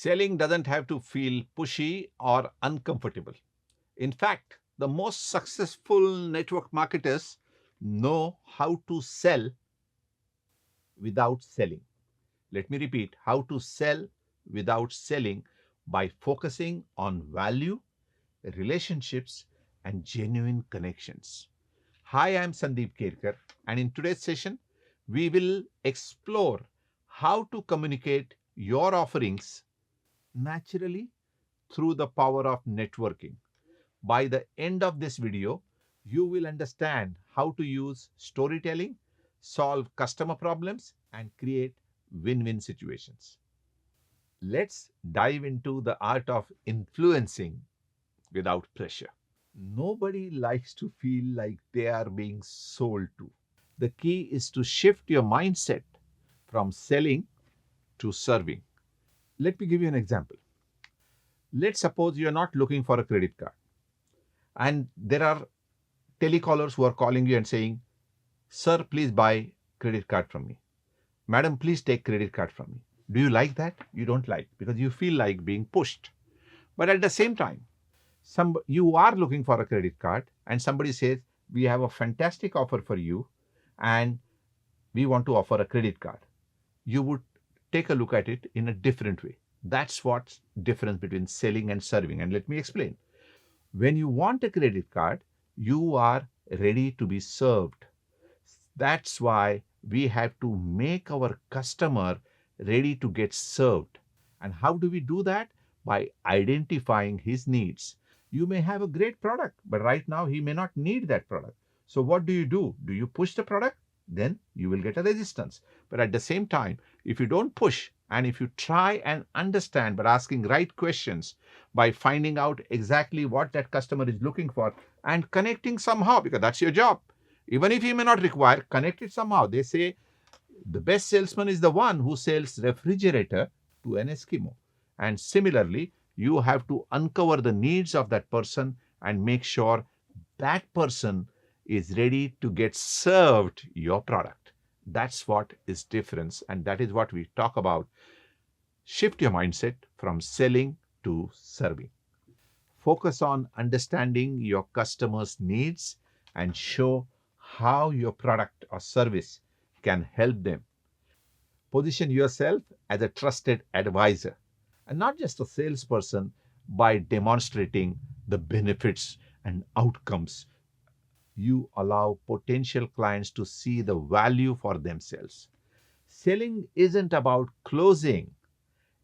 Selling doesn't have to feel pushy or uncomfortable. In fact, the most successful network marketers know how to sell without selling. Let me repeat, how to sell without selling by focusing on value, relationships, and genuine connections. Hi, I'm Sandeep Kerkar, and in today's session, we will explore how to communicate your offerings naturally through the power of networking. By the end of this video, you will understand how to use storytelling, solve customer problems, and create win win situations. Let's dive into the art of influencing without pressure. Nobody likes to feel like they are being sold to. The key is to shift your mindset from selling to serving. Let me give you an example. Let's suppose you're not looking for a credit card and there are telecallers who are calling you and saying, "Sir, please buy credit card from me. Madam, please take credit card from me." Do you like that? You don't like because you feel like being pushed. But at the same time, you are looking for a credit card and somebody says, "We have a fantastic offer for you and we want to offer a credit card." You would take a look at it in a different way. That's what's difference between selling and serving. And let me explain. When you want a credit card, you are ready to be served. That's why we have to make our customer ready to get served. And how do we do that? By identifying his needs. You may have a great product, but right now he may not need that product. So what do? Do you push the product? Then you will get a resistance. But at the same time, if you don't push and if you try and understand by asking right questions, by finding out exactly what that customer is looking for and connecting somehow, because that's your job. Even if he may not require, connect it somehow. They say the best salesman is the one who sells refrigerator to an Eskimo. And similarly, you have to uncover the needs of that person and make sure that person is ready to get served your product. That's what is difference, and that is what we talk about. Shift your mindset from selling to serving. Focus on understanding your customers' needs and show how your product or service can help them. Position yourself as a trusted advisor and not just a salesperson by demonstrating the benefits and outcomes. You allow potential clients to see the value for themselves. Selling isn't about closing,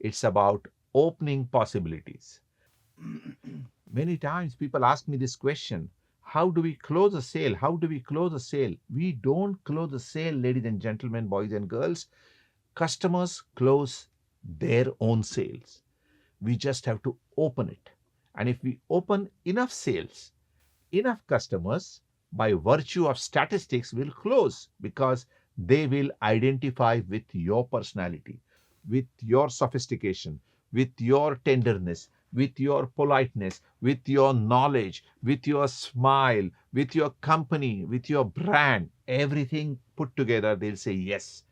it's about opening possibilities. Many times people ask me this question: how do we close a sale? How do we close a sale? We don't close a sale, ladies and gentlemen, boys and girls. Customers close their own sales. We just have to open it. And if we open enough sales, enough customers, by virtue of statistics, will close because they will identify with your personality, with your sophistication, with your tenderness, with your politeness, with your knowledge, with your smile, with your company, with your brand, everything put together, they'll say, "Yes,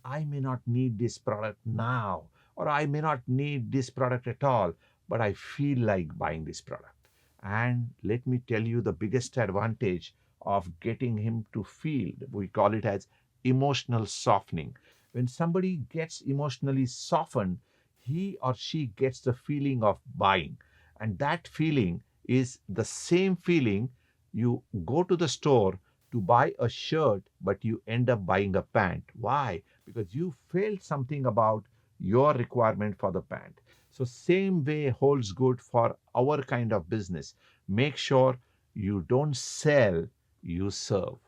I may not need this product now, or I may not need this product at all, but I feel like buying this product." And let me tell you the biggest advantage of getting him to feel, we call it as emotional softening. When somebody gets emotionally softened, he or she gets the feeling of buying. And that feeling is the same feeling you go to the store to buy a shirt, but you end up buying a pant. Why? Because you felt something about your requirement for the pant. So same way holds good for our kind of business. Make sure you don't sell, you serve.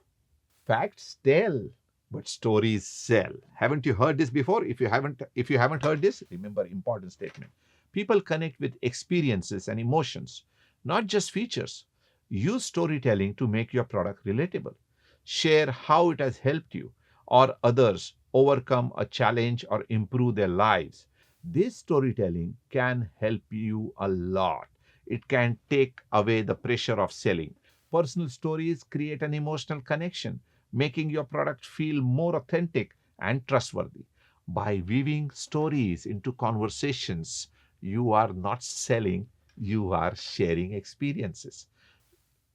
Facts tell, but stories sell. Haven't you heard this before? If you haven't heard this, remember important statement. People connect with experiences and emotions, not just features. Use storytelling to make your product relatable. Share how it has helped you or others overcome a challenge or improve their lives. This storytelling can help you a lot. It can take away the pressure of selling. Personal stories create an emotional connection, making your product feel more authentic and trustworthy. By weaving stories into conversations, you are not selling, you are sharing experiences.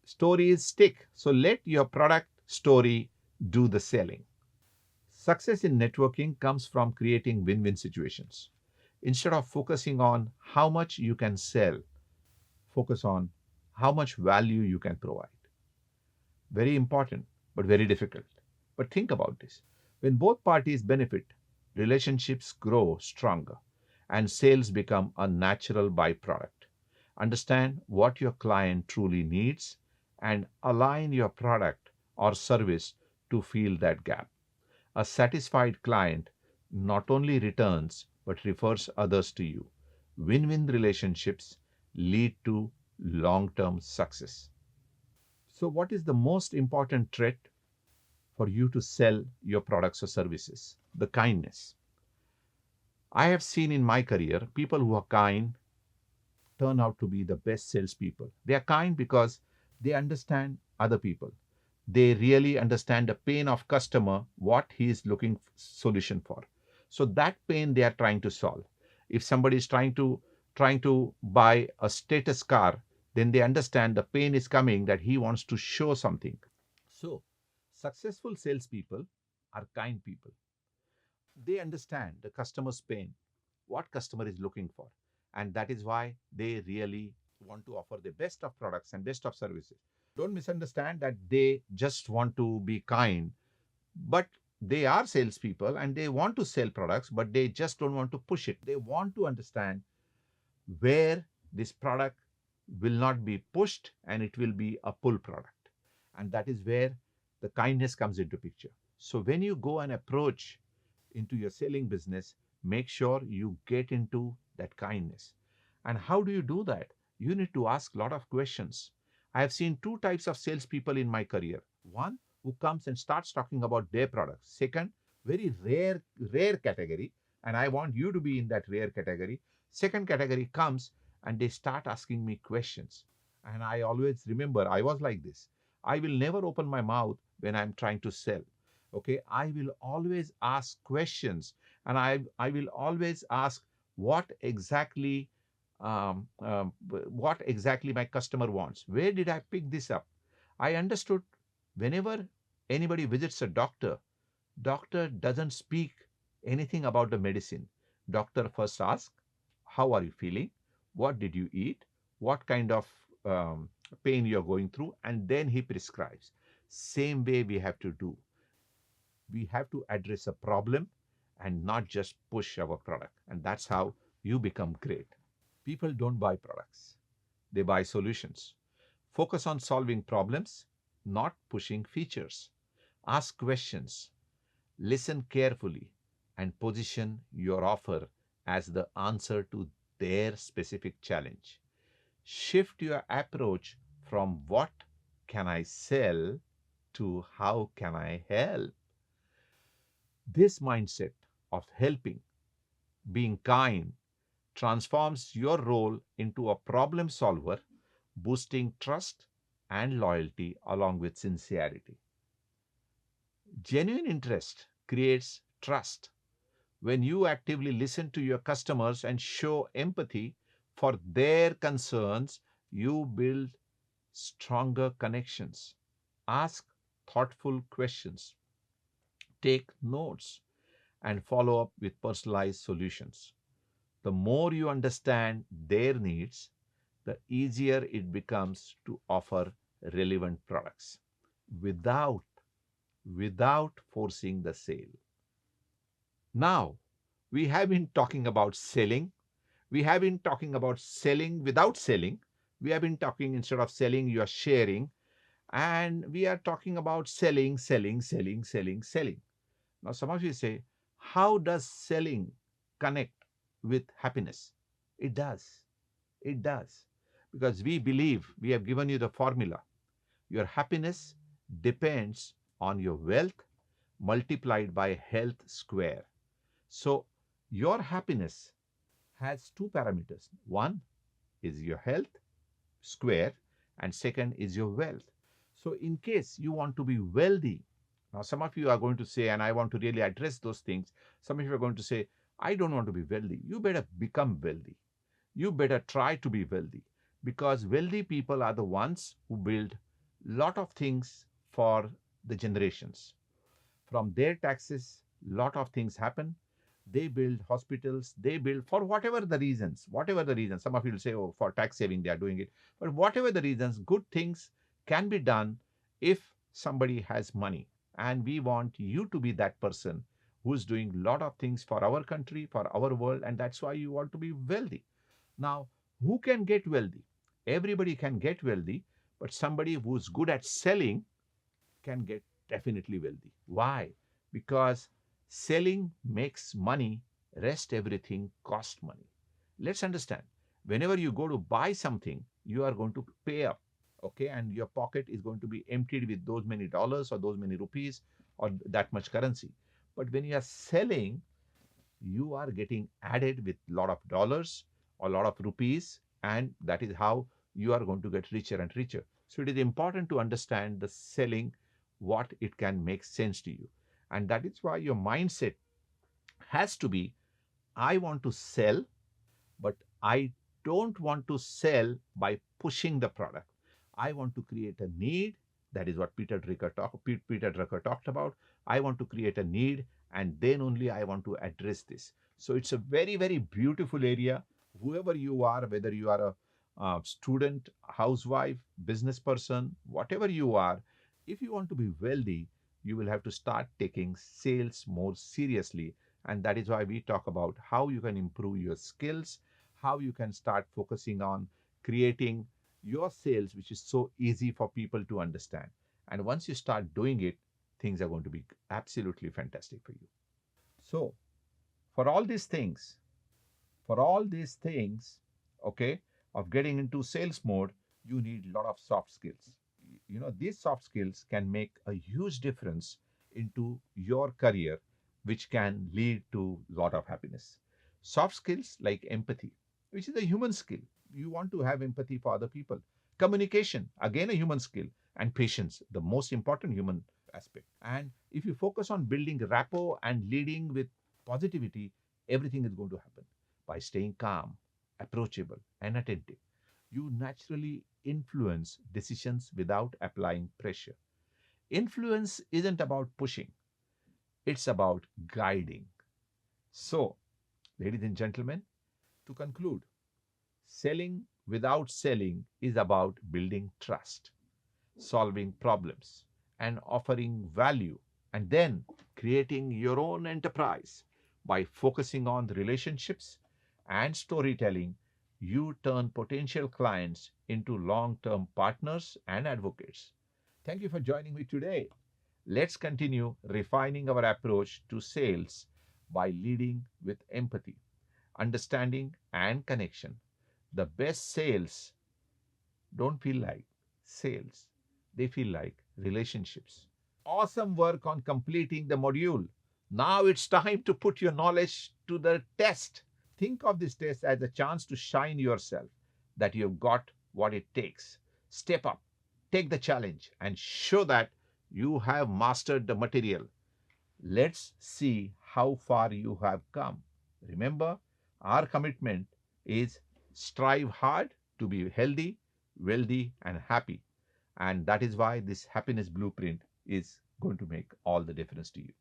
Stories stick, so let your product story do the selling. Success in networking comes from creating win win situations. Instead of focusing on how much you can sell, focus on how much value you can provide. Very important, but very difficult. But think about this. When both parties benefit, relationships grow stronger and sales become a natural byproduct. Understand what your client truly needs and align your product or service to fill that gap. A satisfied client not only returns but refers others to you. Win win relationships lead to long term success. So, what is the most important trait for you to sell your products or services? The kindness. I have seen in my career people who are kind turn out to be the best salespeople. They are kind because they understand other people. They really understand the pain of customer, what he is looking solution for. So that pain they are trying to solve. If somebody is trying to buy a status car, then they understand the pain is coming that he wants to show something. So successful salespeople are kind people. They understand the customer's pain, what customer is looking for, and that is why they really want to offer the best of products and best of services. Don't misunderstand that they just want to be kind, but they are salespeople and they want to sell products, but they just don't want to push it. They want to understand where this product will not be pushed and it will be a pull product, and that is where the kindness comes into picture. So when you go and approach into your selling business, make sure you get into that kindness. And how do you do that? You need to ask a lot of questions. I have seen two types of salespeople in my career. One who comes and starts talking about their products. Second, very rare category, and I want you to be in that rare category. Second category comes and they start asking me questions. And I always remember I was like this. I will never open my mouth when I'm trying to sell. Okay, I will always ask questions, and I will always ask what exactly what exactly my customer wants. Where did I pick this up? I understood whenever anybody visits a doctor, doctor doesn't speak anything about the medicine. Doctor first asks, how are you feeling? What did you eat? What kind of pain you're going through? And then he prescribes. Same way we have to do. We have to address a problem and not just push our product. And that's how you become great. People don't buy products, they buy solutions. Focus on solving problems, not pushing features. Ask questions, listen carefully, and position your offer as the answer to their specific challenge. Shift your approach from what can I sell to how can I help. This mindset of helping, being kind, transforms your role into a problem solver, boosting trust and loyalty along with sincerity. Genuine interest creates trust. When you actively listen to your customers and show empathy for their concerns, you build stronger connections. Ask thoughtful questions, take notes, and follow up with personalized solutions. The more you understand their needs, the easier it becomes to offer relevant products without forcing the sale. Now, we have been talking about selling. We have been talking about selling without selling. We have been talking instead of selling, you are sharing. And we are talking about selling, selling, selling, selling, selling. Now, some of you say, how does selling connect with happiness? It does. It does. Because we believe we have given you the formula. Your happiness depends on your wealth multiplied by health square. So, your happiness has two parameters. One is your health square, and second is your wealth. So, in case you want to be wealthy, Now, some of you are going to say, and I want to really address those things, some of you are going to say, I don't want to be wealthy. You better become wealthy. You better try to be wealthy, because wealthy people are the ones who build lot of things for the generations. From their taxes, lot of things happen. They build hospitals, they build for whatever the reasons. Some of you will say, oh, for tax saving, they are doing it. But whatever the reasons, good things can be done if somebody has money. And we want you to be that person who's doing a lot of things for our country, for our world, and that's why you want to be wealthy. Now, who can get wealthy? Everybody can get wealthy, but somebody who's good at selling can get definitely wealthy. Why? Because selling makes money, rest everything cost money. Let's understand. Whenever you go to buy something, you are going to pay up, okay? And your pocket is going to be emptied with those many dollars or those many rupees or that much currency. But when you are selling, you are getting added with a lot of dollars or a lot of rupees, and that is how you are going to get richer and richer. So it is important to understand the selling, what it can make sense to you. And that is why your mindset has to be, I want to sell, but I don't want to sell by pushing the product. I want to create a need. That is what Peter Drucker talked about. I want to create a need, and then only I want to address this. So it's a very, very beautiful area. Whoever you are, whether you are a student, housewife, business person, whatever you are, if you want to be wealthy, you will have to start taking sales more seriously. And that is why we talk about how you can improve your skills, how you can start focusing on creating your sales, which is so easy for people to understand. And once you start doing it, things are going to be absolutely fantastic for you. So, for all these things, for all these things, okay, of getting into sales mode, you need a lot of soft skills. You know, these soft skills can make a huge difference into your career, which can lead to a lot of happiness. Soft skills like empathy, which is a human skill. You want to have empathy for other people. Communication, again, a human skill. And patience, the most important human aspect. And if you focus on building rapport and leading with positivity, everything is going to happen. By staying calm, approachable, and attentive, you naturally influence decisions without applying pressure. Influence isn't about pushing, it's about guiding. So, ladies and gentlemen, to conclude, selling without selling is about building trust, solving problems, and offering value, and then creating your own enterprise. By focusing on the relationships and storytelling, you turn potential clients into long term partners and advocates. Thank you for joining me today. Let's continue refining our approach to sales by leading with empathy, understanding, and connection. The best sales don't feel like sales, they feel like relationships. Awesome work on completing the module. Now it's time to put your knowledge to the test. Think of this test as a chance to shine yourself, that you've got what it takes. Step up, take the challenge, and show that you have mastered the material. Let's see how far you have come. Remember, our commitment is strive hard to be healthy, wealthy, and happy. And that is why this happiness blueprint is going to make all the difference to you.